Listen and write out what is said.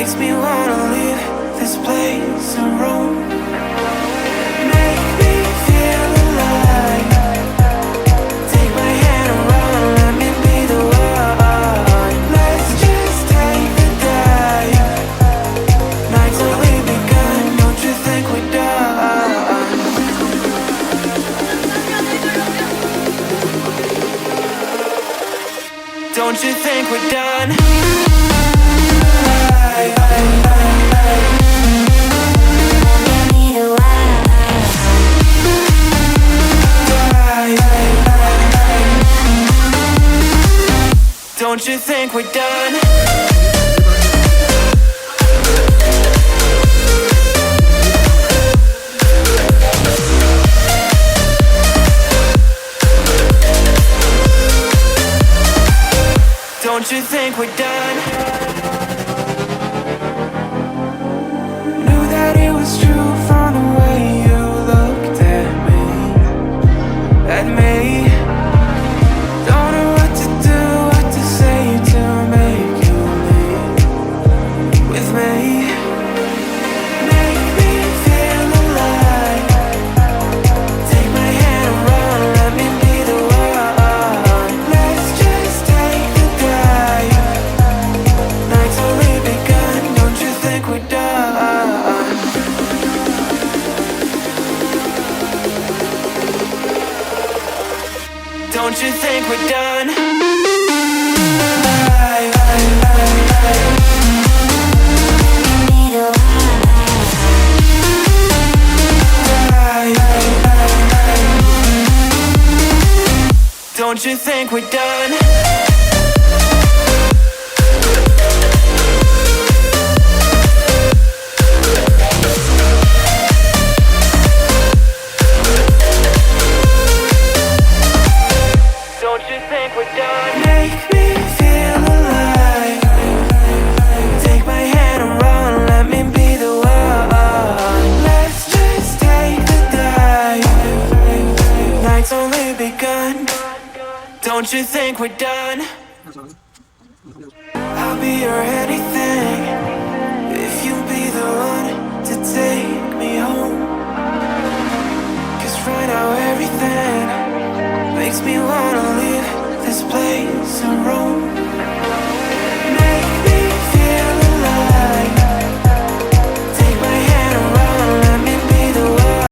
makes me wanna leave this place and roam. Make me feel alive. Take my hand and run, let me be the one. Let's just take the dive. Night's only begun, don't you think we're done? Don't you think we're done? Don't you think we're done? Don't you think we're done? Knew that it was true from the way you looked at me. At me. Don't know what to do, what to say to make you leave with me. Make me feel alive. Take my hand and run, let me be the one. Let's just take the dive. Night's only begun, don't you think we're done? Don't you think we're done? Don't you think we're done? Don't you think we're done? Make me feel alive. Take my hand and run, let me be the one. Let's just take the dive. Night's only begun. Don't you think we're done? I'll be your anything if you'll be the one to take me home. 'Cause right now everything makes me wanna leave this place.